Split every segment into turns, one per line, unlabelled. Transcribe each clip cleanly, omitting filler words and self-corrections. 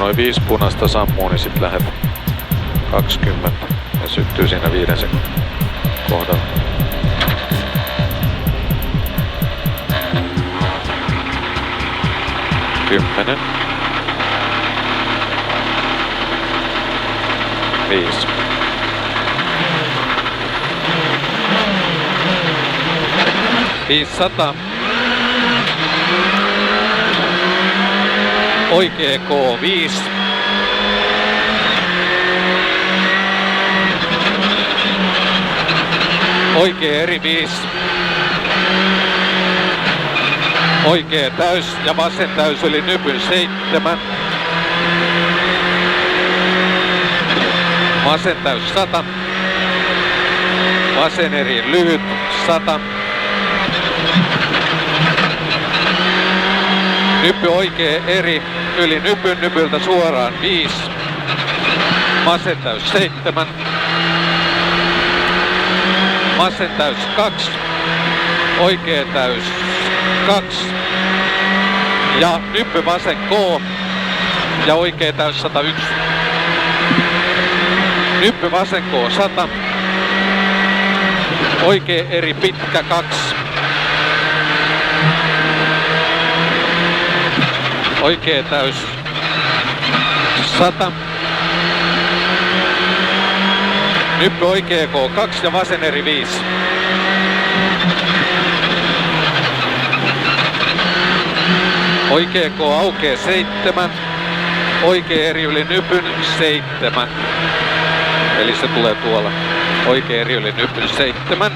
noin 5 punaista sammuu, niin sit lähet 20 ja syttyy siinä 5 sekunnin kohdalla. Kymmenen. 5. Viisisataa. Oikee K 5. Oikee eri 5. Oikee täys ja vasen täys yli nypyn 7. Vasen täys 100. Vasen eri lyhyt 100. Nyppy oikee eri yli nypyn, nypyltä suoraan 5. Vasen täys 7. Vasen täys 2. Oikee täys 2. Ja nyppy vasen K. Ja oikee täys 101. Nyppy vasen K 100. Oikee eri pitkä 2. Oikee täys 100. Nyppy oikee K2 ja vasen eri 5. Oikee K aukee 7. Oikee eri yli nypyn 7. Eli se tulee tuolla. Oikee eri yli nypyn 7.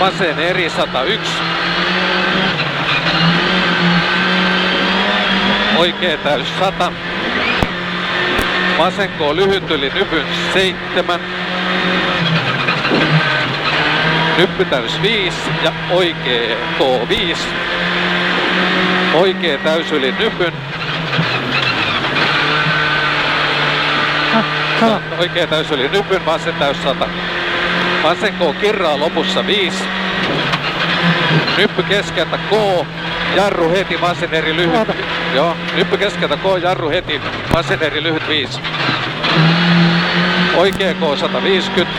Vasen eri 101. Oikee täys 100. Vasen K lyhyt yli nypyn 7. Nyppy täys 5 ja oikee K 5. Oikee täys yli nypyn. Oikee täys yli nypyn, vasen täys 100. Vasen K kirraa lopussa 5. Nyppy keskeltä K. Jarru heti, vasen eri lyhyt. Joo, nyppy keskeltä K, jarru heti, vasen eri lyhyt 5. Oikee K 150.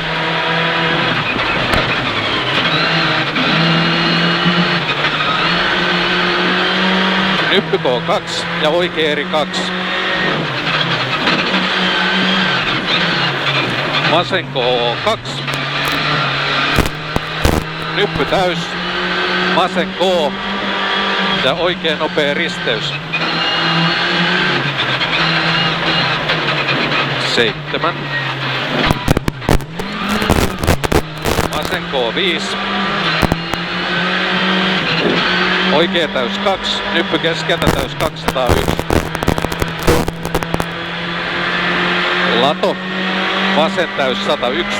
Nyppy K 2 ja oikee eri 2. Vasen K 2. Nyppy täys. Vasen K. Ja oikein nopea risteys. 7. Vasen K 5. Oikee täys 2. Nyppy keskeltä täys 201. Lato. Vasen täys 101.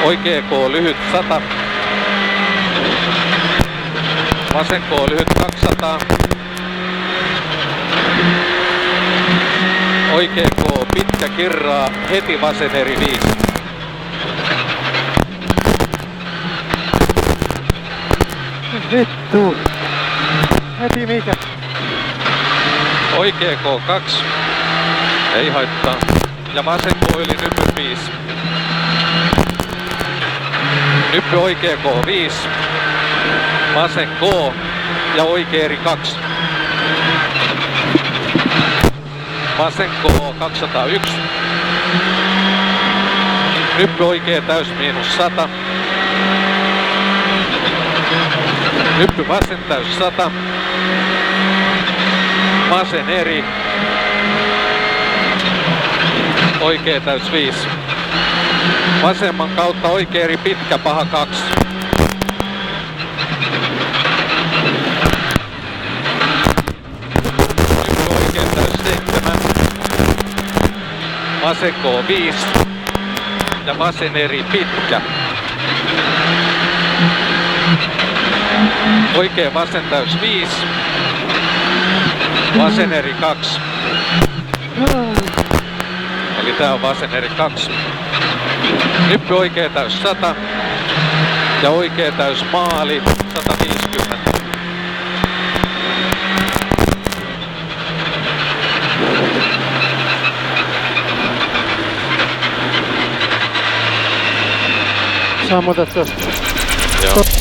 Oikee K lyhyt 100. Vasen K lyhyt 200. Oikee K pitkä kirraa heti, vasen eri 5.
Vittu! Heti mikä?
Oikee K 2. Ei haittaa. Ja vasen K yli nypyn 5. Nyppy oikee K 5. Vasen K ja oikee eri 2. Vasen K 201. Nyppy oikee täys miinus 100. Nyppy vasen täys 100. Vasen eri. Oikee täys 5. Vasemman kautta oikee eri pitkä paha 2. Nyppy oikee täys 7. Vasen K 5. Ja vasen eri pitkä. Oikee vasen täys 5. Vasen eri 2. Eli tää on vasen eri 2. Nyppy oikee täys 100. Ja oikee täys maali 150.
Sammutat tuosta.
Joo.